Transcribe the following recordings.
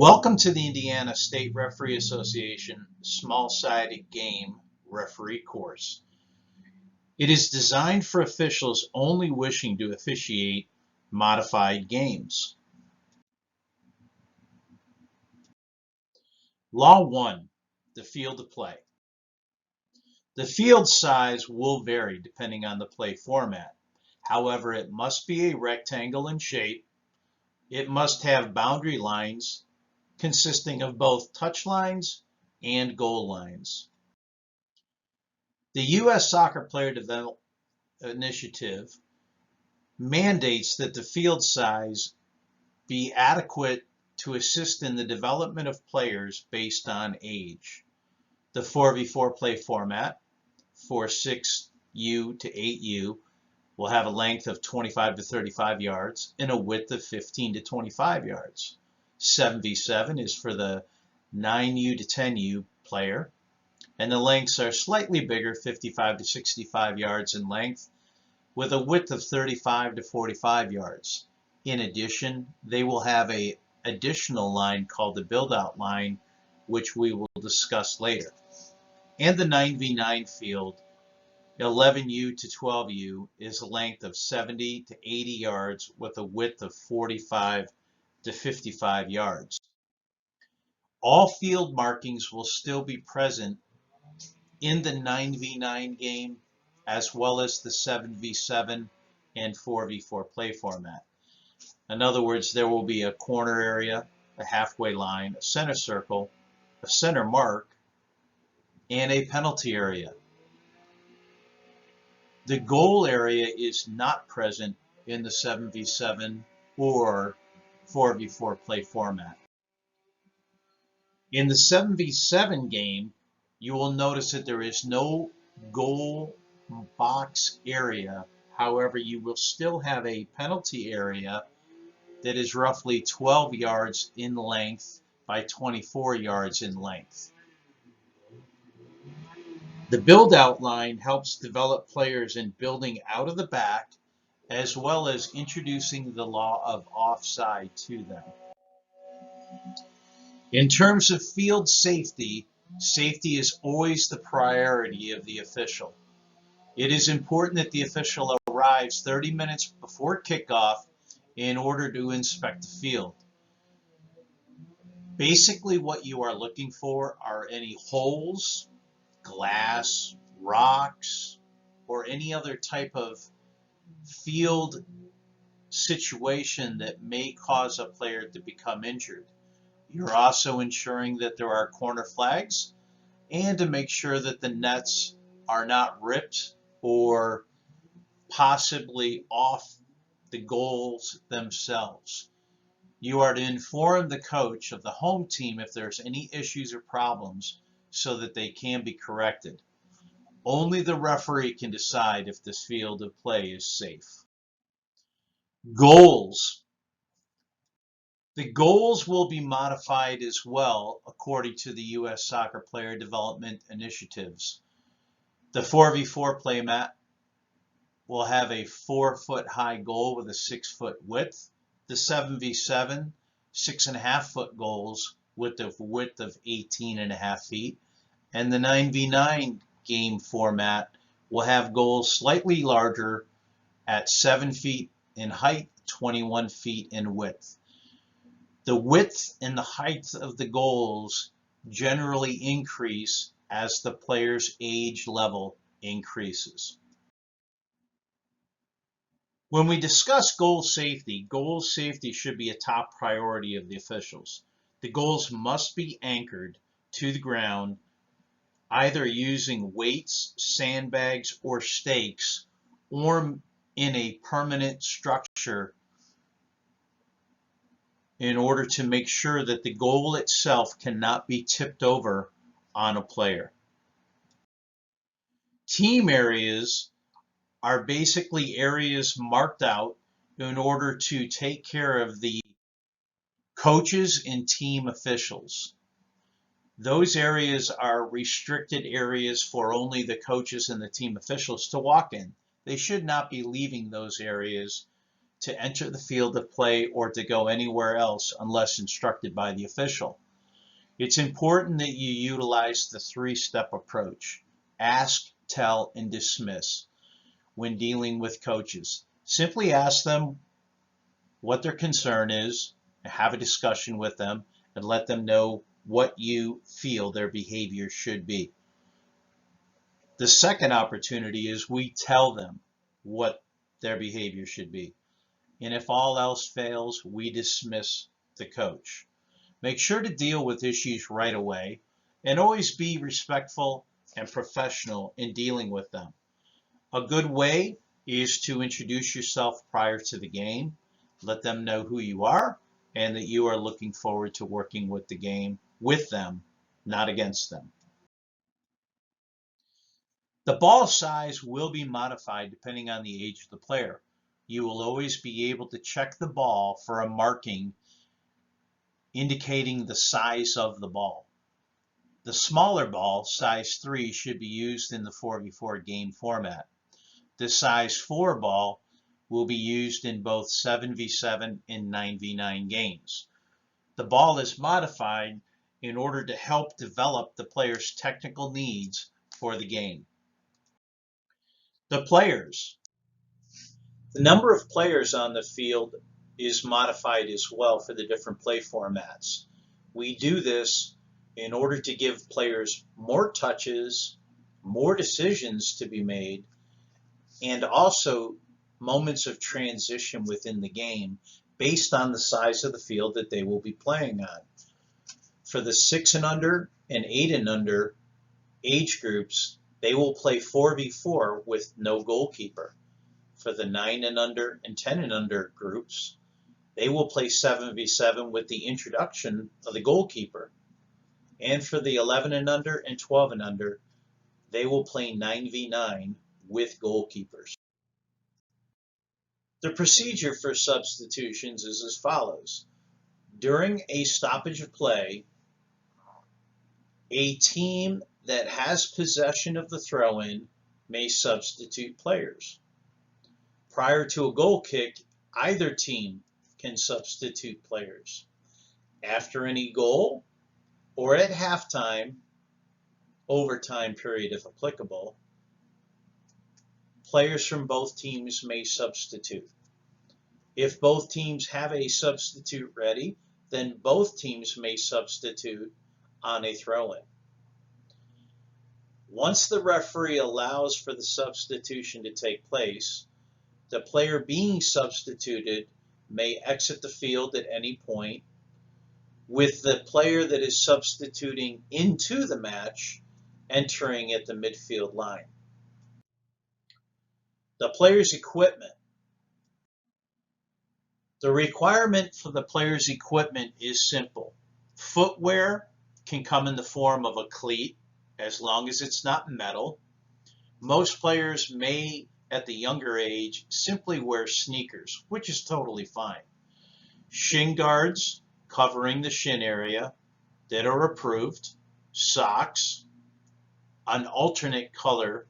Welcome to the Indiana State Referee Association Small-Sided Game Referee course. It is designed for officials only wishing to officiate modified games. Law 1. The field of play. The field size will vary depending on the play format. However, it must be a rectangle in shape. It must have boundary lines consisting of both touch lines and goal lines. The U.S. Soccer Player Development Initiative mandates that the field size be adequate to assist in the development of players based on age. The 4v4 play format for 6U to 8U will have a length of 25 to 35 yards and a width of 15 to 25 yards. 7v7 is for the 9U to 10U player, and the lengths are slightly bigger, 55 to 65 yards in length, with a width of 35 to 45 yards. In addition, they will have an additional line called the build-out line, which we will discuss later. And the 9v9 field, 11U to 12U, is a length of 70 to 80 yards with a width of 45 to 55 yards. All field markings will still be present in the 9v9 game, as well as the 7v7 and 4v4 play format. In other words, there will be a corner area, a halfway line, a center circle, a center mark, and a penalty area. The goal area is not present in the 7v7 or 4v4 play format. In the 7v7 game, you will notice that there is no goal box area. However, you will still have a penalty area that is roughly 12 yards in length by 24 yards in length. The build-out line helps develop players in building out of the back, as well as introducing the law of offside to them. In terms of field safety, safety is always the priority of the official. It is important that the official arrives 30 minutes before kickoff in order to inspect the field. Basically, what you are looking for are any holes, glass, rocks, or any other type of field situation that may cause a player to become injured. You're also ensuring that there are corner flags and to make sure that the nets are not ripped or possibly off the goals themselves. You are to inform the coach of the home team if there's any issues or problems so that they can be corrected. Only the referee can decide if this field of play is safe. Goals. The goals will be modified as well according to the U.S. Soccer Player Development Initiatives. The 4v4 play mat will have a 4-foot high goal with a 6-foot width. The 7v7, 6.5-foot goals with a width of 18.5 feet. And the 9v9 game format will have goals slightly larger at 7 feet in height, 21 feet in width. The width and the height of the goals generally increase as the player's age level increases. When we discuss goal safety should be a top priority of the officials. The goals must be anchored to the ground, either using weights, sandbags, or stakes, or in a permanent structure in order to make sure that the goal itself cannot be tipped over on a player. Team areas are basically areas marked out in order to take care of the coaches and team officials. Those areas are restricted areas for only the coaches and the team officials to walk in. They should not be leaving those areas to enter the field of play or to go anywhere else unless instructed by the official. It's important that you utilize the three-step approach: ask, tell, and dismiss when dealing with coaches. Simply ask them what their concern is, have a discussion with them, and let them know what you feel their behavior should be. The second opportunity is we tell them what their behavior should be. And if all else fails, we dismiss the coach. Make sure to deal with issues right away and always be respectful and professional in dealing with them. A good way is to introduce yourself prior to the game. Let them know who you are and that you are looking forward to working with the game with them, not against them. The ball size will be modified depending on the age of the player. You will always be able to check the ball for a marking indicating the size of the ball. The smaller ball, size 3, should be used in the 4v4 game format. The size 4 ball will be used in both 7v7 and 9v9 games. The ball is modified in order to help develop the player's technical needs for the game. The players. The number of players on the field is modified as well for the different play formats. We do this in order to give players more touches, more decisions to be made, and also moments of transition within the game based on the size of the field that they will be playing on. For the 6 and under and 8 and under age groups, they will play 4v4 with no goalkeeper. For the 9 and under and 10 and under groups, they will play 7v7 with the introduction of the goalkeeper. And for the 11 and under and 12 and under, they will play 9v9 with goalkeepers. The procedure for substitutions is as follows. During a stoppage of play, a team that has possession of the throw-in may substitute players. Prior to a goal kick, either team can substitute players. After any goal or at halftime, overtime period if applicable, players from both teams may substitute. If both teams have a substitute ready, then both teams may substitute on a throw-in. Once the referee allows for the substitution to take place, the player being substituted may exit the field at any point, with the player that is substituting into the match entering at the midfield line. The player's equipment. The requirement for the player's equipment is simple. Footwear can come in the form of a cleat, as long as it's not metal. Most players may, at the younger age, simply wear sneakers, which is totally fine. Shin guards covering the shin area that are approved, socks, an alternate color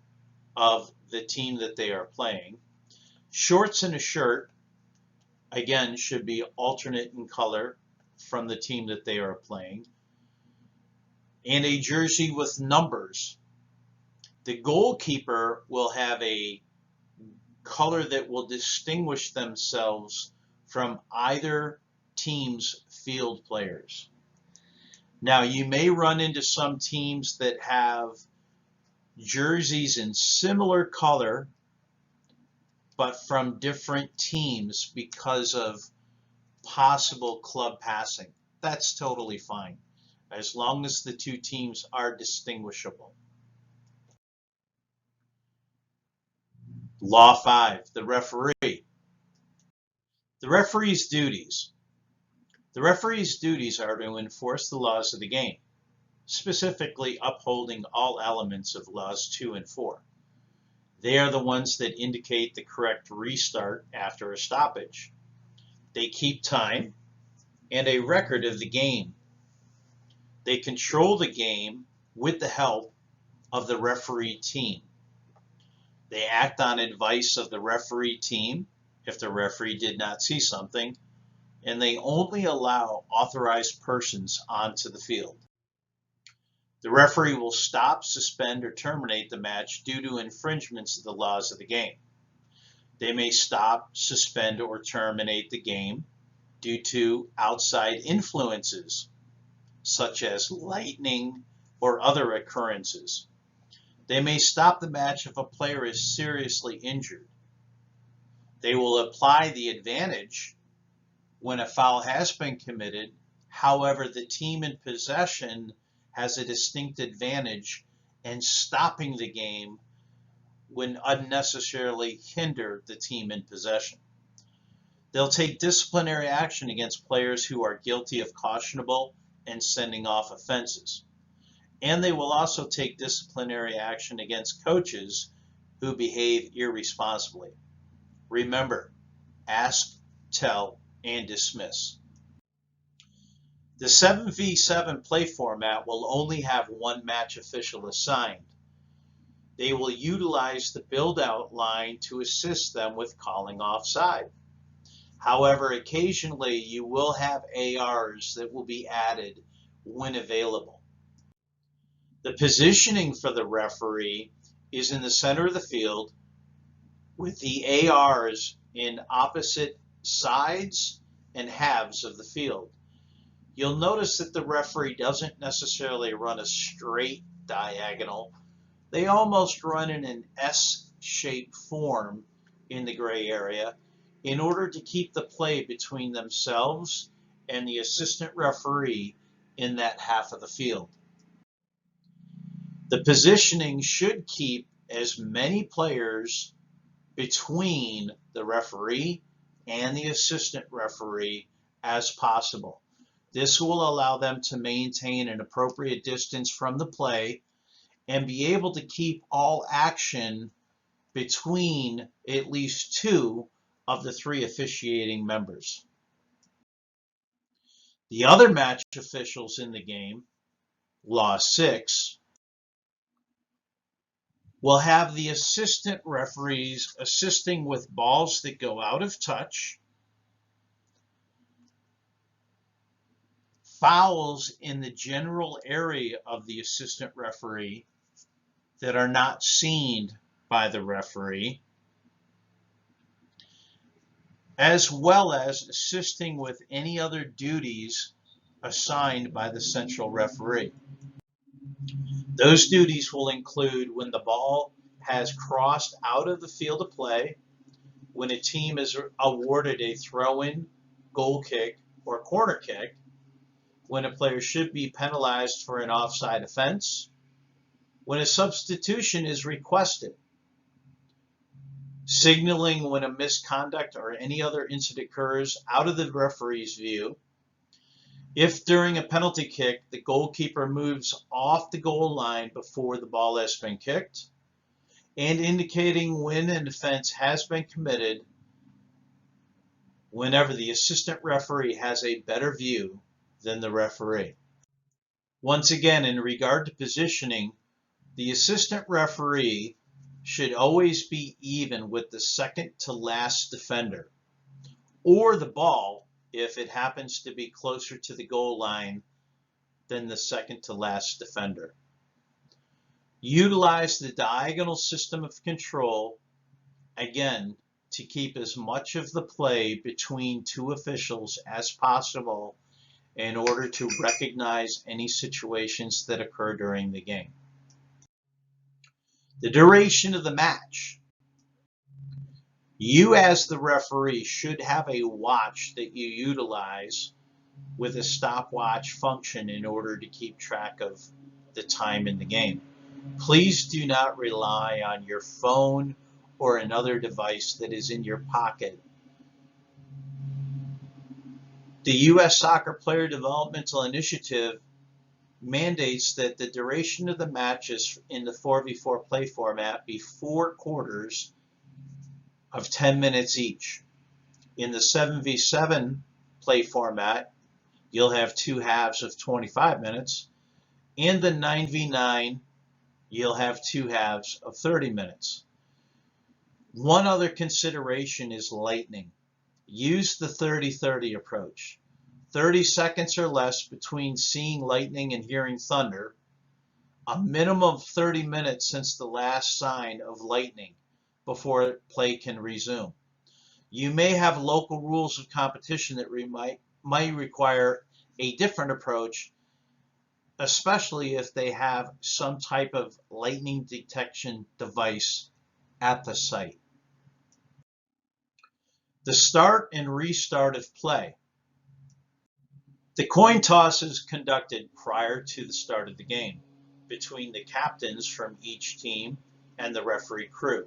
of the team that they are playing, shorts and a shirt, again, should be alternate in color from the team that they are playing, and a jersey with numbers. The goalkeeper will have a color that will distinguish themselves from either team's field players. Now, you may run into some teams that have jerseys in similar color, but from different teams because of possible club passing. That's totally fine, as long as the two teams are distinguishable. Law 5, the referee. The referee's duties. The referee's duties are to enforce the laws of the game, specifically upholding all elements of laws 2 and 4. They are the ones that indicate the correct restart after a stoppage. They keep time and a record of the game. They control the game with the help of the referee team. They act on advice of the referee team if the referee did not see something, and they only allow authorized persons onto the field. The referee will stop, suspend, or terminate the match due to infringements of the laws of the game. They may stop, suspend, or terminate the game due to outside influences, such as lightning or other occurrences. They may stop the match if a player is seriously injured. They will apply the advantage when a foul has been committed. However, the team in possession has a distinct advantage in stopping the game when unnecessarily hinder the team in possession. They'll take disciplinary action against players who are guilty of cautionable and sending off offenses. And they will also take disciplinary action against coaches who behave irresponsibly. Remember, ask, tell, and dismiss. The 7v7 play format will only have one match official assigned. They will utilize the build-out line to assist them with calling offside. However, occasionally you will have ARs that will be added when available. The positioning for the referee is in the center of the field with the ARs in opposite sides and halves of the field. You'll notice that the referee doesn't necessarily run a straight diagonal. They almost run in an S-shaped form in the gray area in order to keep the play between themselves and the assistant referee in that half of the field. The positioning should keep as many players between the referee and the assistant referee as possible. This will allow them to maintain an appropriate distance from the play and be able to keep all action between at least two of the three officiating members. The other match officials in the game, Law 6, will have the assistant referees assisting with balls that go out of touch, fouls in the general area of the assistant referee that are not seen by the referee, as well as assisting with any other duties assigned by the central referee. Those duties will include when the ball has crossed out of the field of play, when a team is awarded a throw-in, goal kick, or corner kick, when a player should be penalized for an offside offense, when a substitution is requested, signaling when a misconduct or any other incident occurs out of the referee's view, if during a penalty kick the goalkeeper moves off the goal line before the ball has been kicked, and indicating when an offense has been committed whenever the assistant referee has a better view than the referee. Once again, in regard to positioning, the assistant referee should always be even with the second to last defender, or the ball if it happens to be closer to the goal line than the second to last defender. Utilize the diagonal system of control, again, to keep as much of the play between two officials as possible in order to recognize any situations that occur during the game. The duration of the match. You as the referee should have a watch that you utilize with a stopwatch function in order to keep track of the time in the game. Please do not rely on your phone or another device that is in your pocket. The U.S. Soccer Player Developmental Initiative mandates that the duration of the matches in the 4v4 play format be 4 quarters of 10 minutes each. In the 7v7 play format, you'll have 2 halves of 25 minutes. In the 9v9, you'll have 2 halves of 30 minutes. One other consideration is lightning. Use the 30-30 approach. 30 seconds or less between seeing lightning and hearing thunder. A minimum of 30 minutes since the last sign of lightning before play can resume. You may have local rules of competition that might require a different approach, especially if they have some type of lightning detection device at the site. The start and restart of play. The coin toss is conducted prior to the start of the game between the captains from each team and the referee crew.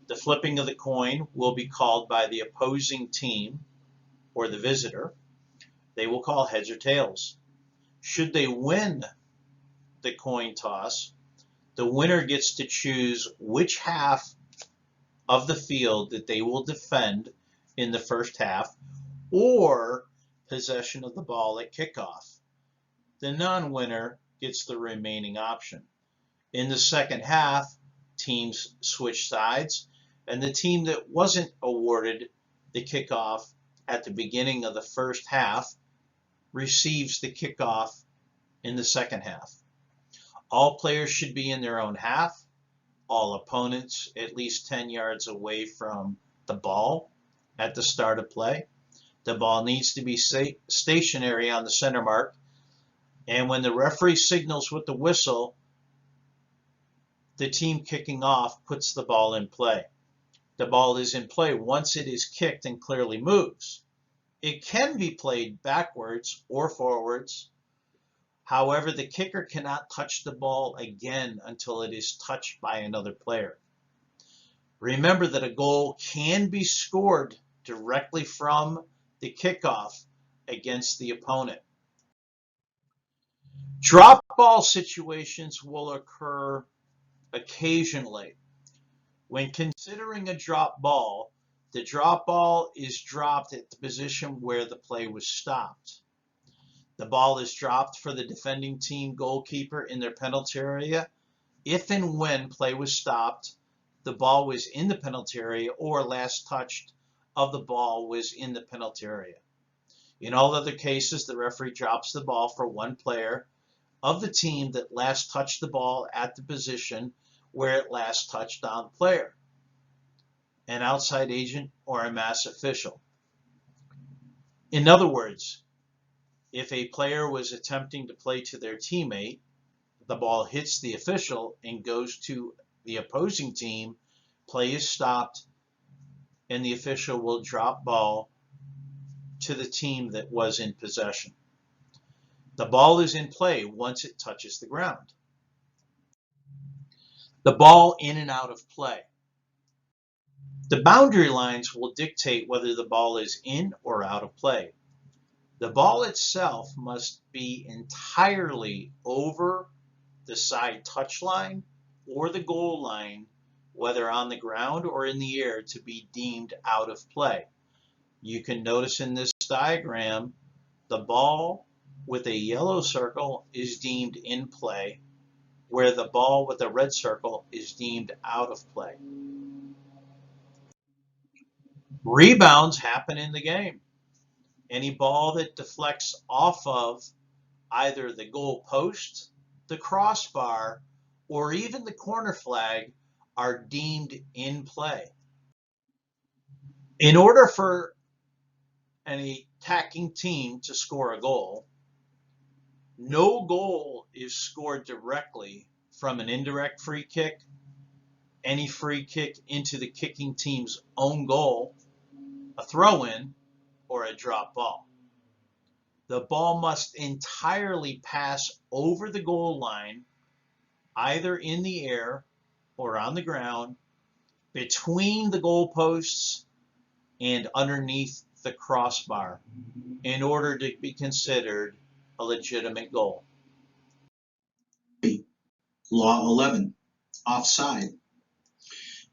The flipping of the coin will be called by the opposing team or the visitor. They will call heads or tails. Should they win the coin toss, the winner gets to choose which half of the field that they will defend in the first half, or possession of the ball at kickoff. The non-winner gets the remaining option. In the second half, teams switch sides, and the team that wasn't awarded the kickoff at the beginning of the first half receives the kickoff in the second half. All players should be in their own half. All opponents at least 10 yards away from the ball at the start of play. The ball needs to be stationary on the center mark, and when the referee signals with the whistle, the team kicking off puts the ball in play. The ball is in play once it is kicked and clearly moves. It can be played backwards or forwards. However, the kicker cannot touch the ball again until it is touched by another player. Remember that a goal can be scored directly from the kickoff against the opponent. Drop ball situations will occur occasionally. When considering a drop ball, the drop ball is dropped at the position where the play was stopped. The ball is dropped for the defending team goalkeeper in their penalty area if and when play was stopped, the ball was in the penalty area, or last touched of the ball was in the penalty area. In all other cases, the referee drops the ball for one player of the team that last touched the ball at the position where it last touched on the player, an outside agent or a mass official. In other words, if a player was attempting to play to their teammate, the ball hits the official and goes to the opposing team, play is stopped, and the official will drop ball to the team that was in possession. The ball is in play once it touches the ground. The ball in and out of play. The boundary lines will dictate whether the ball is in or out of play. The ball itself must be entirely over the side touch line or the goal line, whether on the ground or in the air, to be deemed out of play. You can notice in this diagram, the ball with a yellow circle is deemed in play, where the ball with a red circle is deemed out of play. Rebounds happen in the game. Any ball that deflects off of either the goal post, the crossbar, or even the corner flag are deemed in play. In order for an attacking team to score a goal, no goal is scored directly from an indirect free kick, any free kick into the kicking team's own goal, a throw-in, or a drop ball. The ball must entirely pass over the goal line, either in the air or on the ground, between the goalposts and underneath the crossbar, in order to be considered a legitimate goal. Law 11, offside.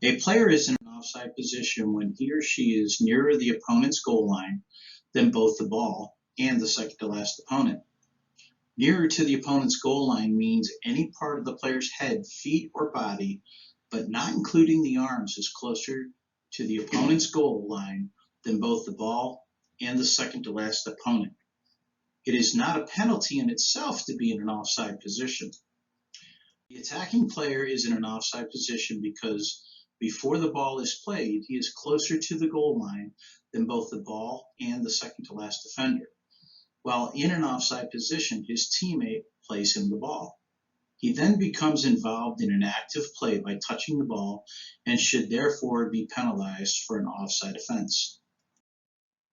A player is in an offside position when he or she is nearer the opponent's goal line than both the ball and the second to last opponent. Nearer to the opponent's goal line means any part of the player's head, feet, or body but not including the arms, is closer to the opponent's goal line than both the ball and the second to last opponent. It is not a penalty in itself to be in an offside position. The attacking player is in an offside position because before the ball is played, he is closer to the goal line than both the ball and the second to last defender. While in an offside position, his teammate plays him the ball. He then becomes involved in an active play by touching the ball and should therefore be penalized for an offside offense.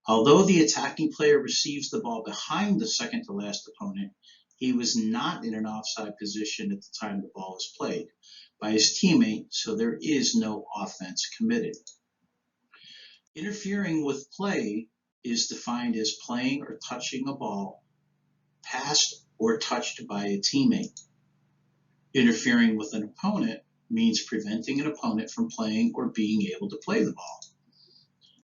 Although the attacking player receives the ball behind the second to last opponent, he was not in an offside position at the time the ball was played by his teammate, so there is no offense committed. Interfering with play is defined as playing or touching a ball passed or touched by a teammate. Interfering with an opponent means preventing an opponent from playing or being able to play the ball.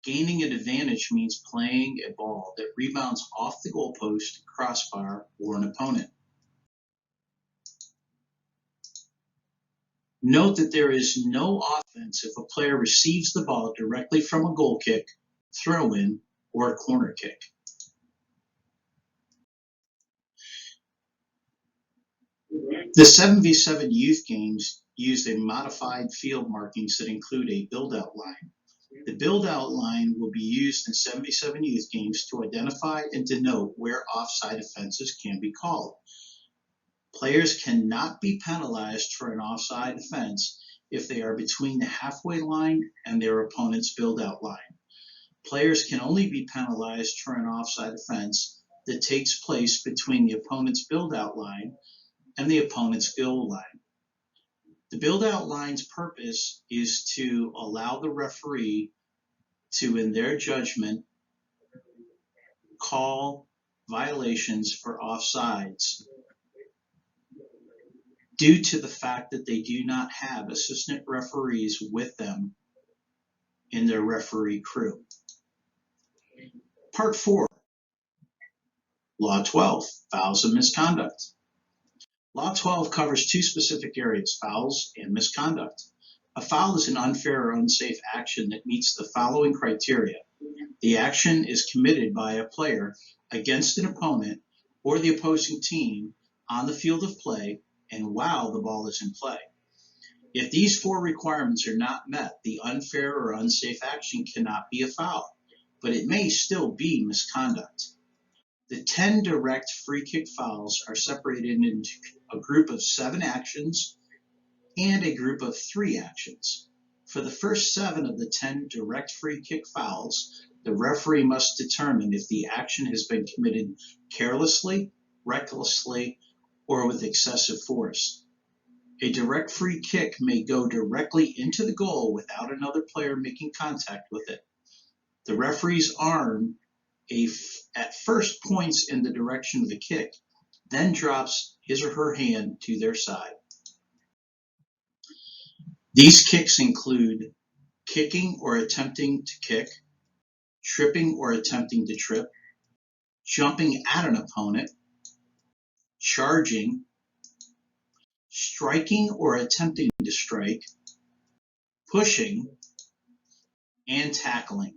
Gaining an advantage means playing a ball that rebounds off the goalpost, crossbar, or an opponent. Note that there is no offense if a player receives the ball directly from a goal kick, throw-in, or a corner kick. The 7v7 youth games used a modified field markings that include a build-out line. The build-out line will be used in 7v7 youth games to identify and denote where offside offenses can be called. Players cannot be penalized for an offside offense if they are between the halfway line and their opponent's build-out line. Players can only be penalized for an offside offense that takes place between the opponent's build-out line and the opponent's goal line. The build-out line's purpose is to allow the referee to, in their judgment, call violations for offsides due to the fact that they do not have assistant referees with them in their referee crew. Part 4, Law 12, Fouls and Misconduct. Law 12 covers two specific areas, fouls and misconduct. A foul is an unfair or unsafe action that meets the following criteria. The action is committed by a player against an opponent or the opposing team on the field of play and while the ball is in play. If these four requirements are not met, the unfair or unsafe action cannot be a foul, but it may still be misconduct. The 10 direct free kick fouls are separated into a group of 7 actions and a group of 3 actions. For the first 7 of the 10 direct free kick fouls, the referee must determine if the action has been committed carelessly, recklessly, or with excessive force. A direct free kick may go directly into the goal without another player making contact with it. The referee's arm at first points in the direction of the kick, then drops his or her hand to their side. These kicks include kicking or attempting to kick, tripping or attempting to trip, jumping at an opponent, charging, striking or attempting to strike, pushing, and tackling.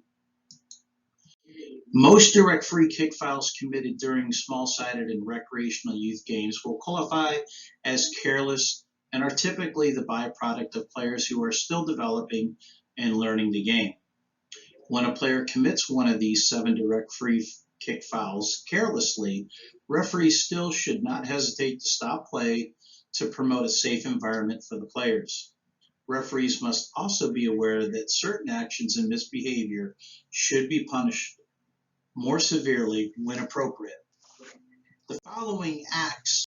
Most direct free kick fouls committed during small-sided and recreational youth games will qualify as careless and are typically the byproduct of players who are still developing and learning the game. When a player commits one of these 7 direct free kick fouls carelessly, referees still should not hesitate to stop play to promote a safe environment for the players. Referees must also be aware that certain actions and misbehavior should be punished more severely when appropriate. The following acts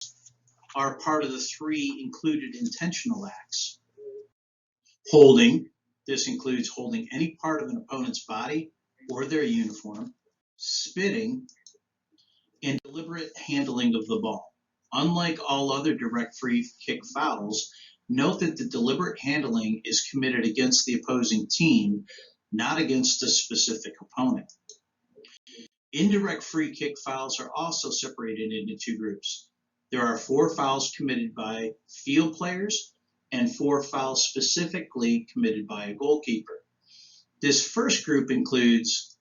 are part of the 3 included intentional acts. Holding, this includes holding any part of an opponent's body or their uniform, spitting, and deliberate handling of the ball. Unlike all other direct free kick fouls, note that the deliberate handling is committed against the opposing team, not against a specific opponent. Indirect free kick fouls are also separated into 2 groups. There are 4 fouls committed by field players and 4 fouls specifically committed by a goalkeeper. This first group includes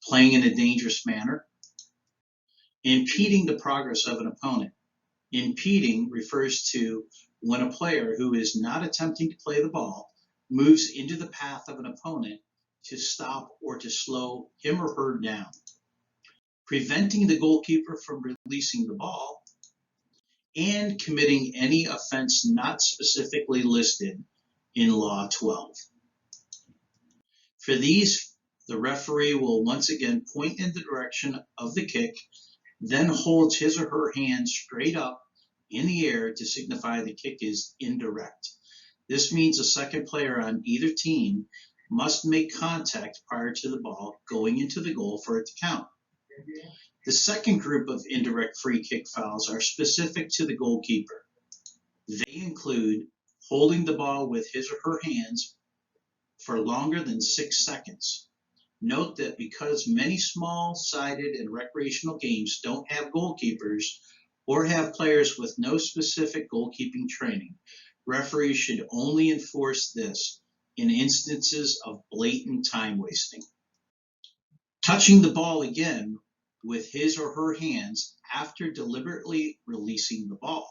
playing in a dangerous manner, impeding the progress of an opponent. Impeding refers to when a player who is not attempting to play the ball moves into the path of an opponent to stop or to slow him or her down. Preventing the goalkeeper from releasing the ball, and committing any offense not specifically listed in Law 12. For these, the referee will once again point in the direction of the kick, then holds his or her hand straight up in the air to signify the kick is indirect. This means a second player on either team must make contact prior to the ball going into the goal for it to count. The second group of indirect free kick fouls are specific to the goalkeeper. They include holding the ball with his or her hands for longer than 6 seconds. Note that because many small-sided and recreational games don't have goalkeepers or have players with no specific goalkeeping training, referees should only enforce this in instances of blatant time wasting. Touching the ball again with his or her hands after deliberately releasing the ball.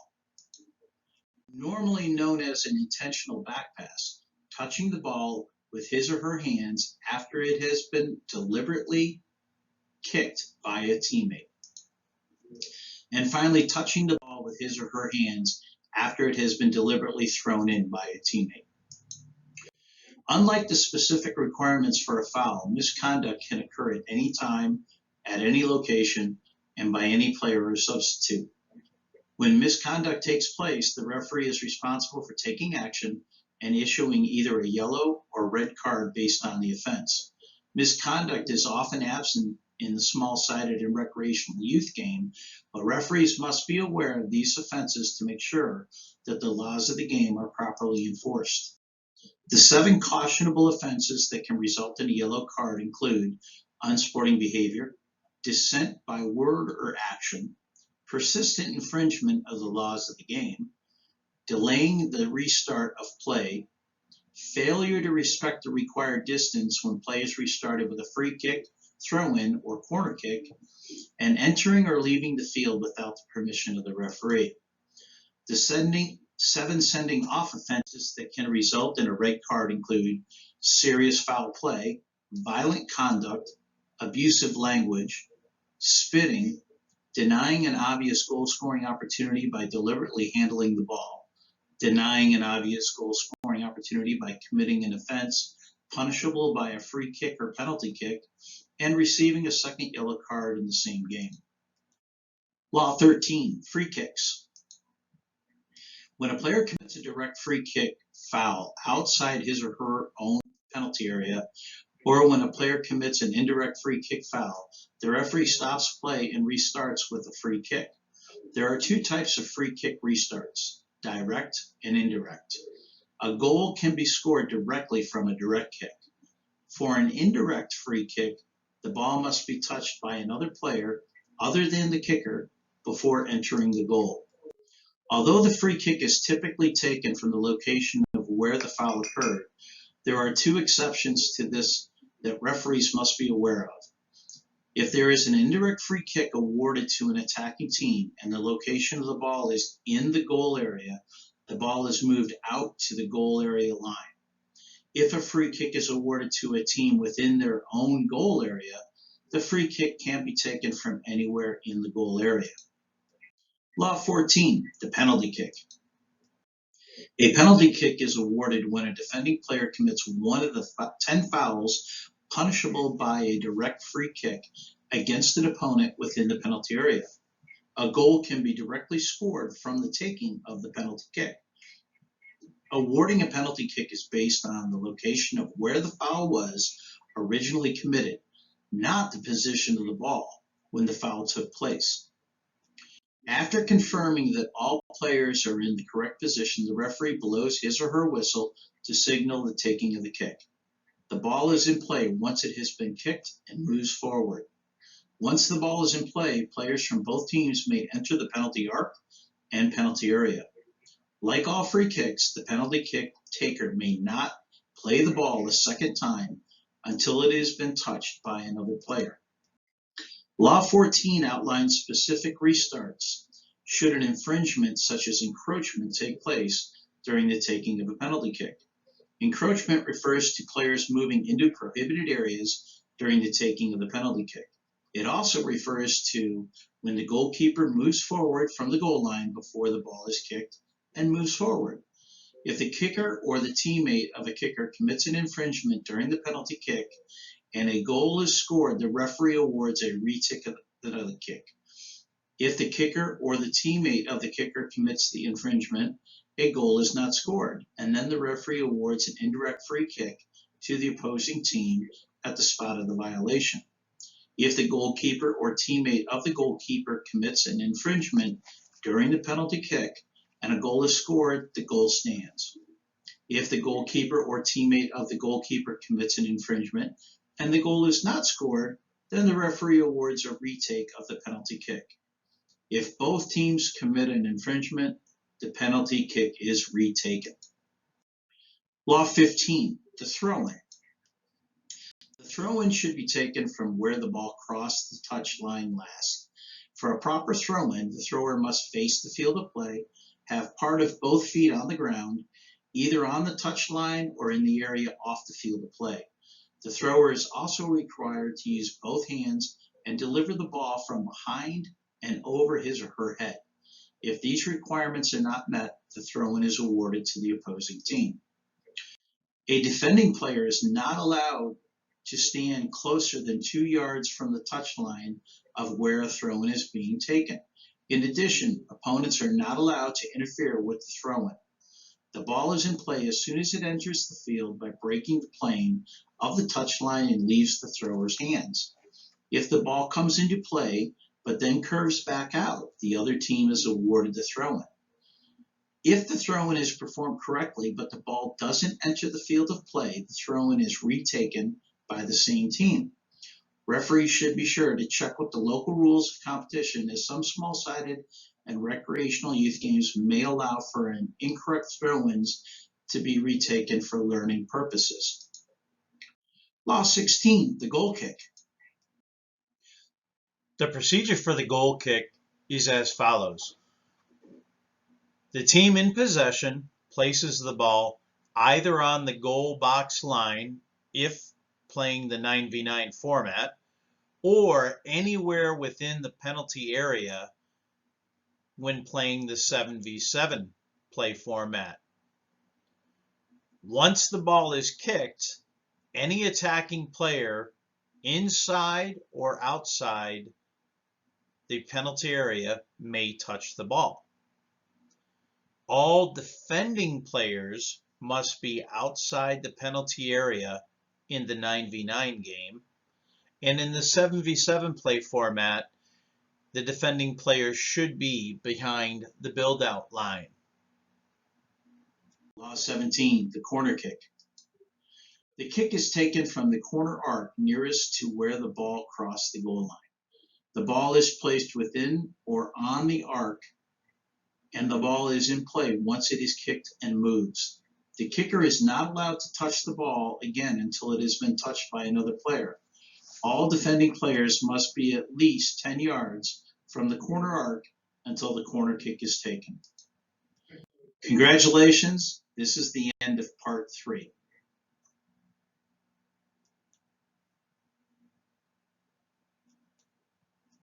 Normally known as an intentional back pass, touching the ball with his or her hands after it has been deliberately kicked by a teammate. And finally, touching the ball with his or her hands after it has been deliberately thrown in by a teammate. Unlike the specific requirements for a foul, misconduct can occur at any time, at any location, and by any player or substitute. When misconduct takes place, the referee is responsible for taking action and issuing either a yellow or red card based on the offense. Misconduct is often absent in the small-sided and recreational youth game, but referees must be aware of these offenses to make sure that the laws of the game are properly enforced. The 7 cautionable offenses that can result in a yellow card include unsporting behavior, dissent by word or action, persistent infringement of the laws of the game, delaying the restart of play, failure to respect the required distance when play is restarted with a free kick, throw-in, or corner kick, and entering or leaving the field without the permission of the referee. The 7 sending off offenses that can result in a red card include serious foul play, violent conduct, abusive language, spitting, denying an obvious goal-scoring opportunity by deliberately handling the ball, denying an obvious goal-scoring opportunity by committing an offense punishable by a free kick or penalty kick, and receiving a second yellow card in the same game. Law 13, free kicks. When a player commits a direct free kick foul outside his or her own penalty area, or when a player commits an indirect free kick foul, the referee stops play and restarts with a free kick. There are 2 types of free kick restarts, direct and indirect. A goal can be scored directly from a direct kick. For an indirect free kick, the ball must be touched by another player other than the kicker before entering the goal. Although the free kick is typically taken from the location of where the foul occurred, there are 2 exceptions to this that referees must be aware of. If there is an indirect free kick awarded to an attacking team and the location of the ball is in the goal area, the ball is moved out to the goal area line. If a free kick is awarded to a team within their own goal area, the free kick can't be taken from anywhere in the goal area. Law 14, the penalty kick. A penalty kick is awarded when a defending player commits one of the 10 fouls punishable by a direct free kick against an opponent within the penalty area. A goal can be directly scored from the taking of the penalty kick. Awarding a penalty kick is based on the location of where the foul was originally committed, not the position of the ball when the foul took place. After confirming that all players are in the correct position, the referee blows his or her whistle to signal the taking of the kick. The ball is in play once it has been kicked and moves forward. Once the ball is in play, players from both teams may enter the penalty arc and penalty area. Like all free kicks, the penalty kick taker may not play the ball a second time until it has been touched by another player. Law 14 outlines specific restarts should an infringement such as encroachment take place during the taking of a penalty kick. Encroachment refers to players moving into prohibited areas during the taking of the penalty kick. It also refers to when the goalkeeper moves forward from the goal line before the ball is kicked and moves forward. If the kicker or the teammate of a kicker commits an infringement during the penalty kick and a goal is scored, the referee awards a retake of the kick. If the kicker or the teammate of the kicker commits the infringement, a goal is not scored, and then the referee awards an indirect free kick to the opposing team at the spot of the violation. If the goalkeeper or teammate of the goalkeeper commits an infringement during the penalty kick and a goal is scored, the goal stands. If the goalkeeper or teammate of the goalkeeper commits an infringement and the goal is not scored, then the referee awards a retake of the penalty kick. If both teams commit an infringement, the penalty kick is retaken. Law 15, the throw-in. The throw-in should be taken from where the ball crossed the touch line last. For a proper throw-in, the thrower must face the field of play, have part of both feet on the ground, either on the touch line or in the area off the field of play. The thrower is also required to use both hands and deliver the ball from behind and over his or her head. If these requirements are not met, the throw-in is awarded to the opposing team. A defending player is not allowed to stand closer than 2 yards from the touchline of where a throw-in is being taken. In addition, opponents are not allowed to interfere with the throw-in. The ball is in play as soon as it enters the field by breaking the plane of the touchline and leaves the thrower's hands. If the ball comes into play but then curves back out, the other team is awarded the throw-in. If the throw-in is performed correctly but the ball doesn't enter the field of play, the throw-in is retaken by the same team. Referees should be sure to check with the local rules of competition, as some small-sided and recreational youth games may allow for an incorrect throw-ins to be retaken for learning purposes. Law 16, the goal kick. The procedure for the goal kick is as follows. The team in possession places the ball either on the goal box line, if playing the 9v9 format, or anywhere within the penalty area when playing the 7v7 play format. Once the ball is kicked, any attacking player inside or outside the penalty area may touch the ball. All defending players must be outside the penalty area in the 9v9 game, and in the 7v7 play format, the defending players should be behind the build-out line. Law 17, the corner kick. The kick is taken from the corner arc nearest to where the ball crossed the goal line. The ball is placed within or on the arc, and the ball is in play once it is kicked and moves. The kicker is not allowed to touch the ball again until it has been touched by another player. All defending players must be at least 10 yards from the corner arc until the corner kick is taken. Congratulations, this is the end of part 3.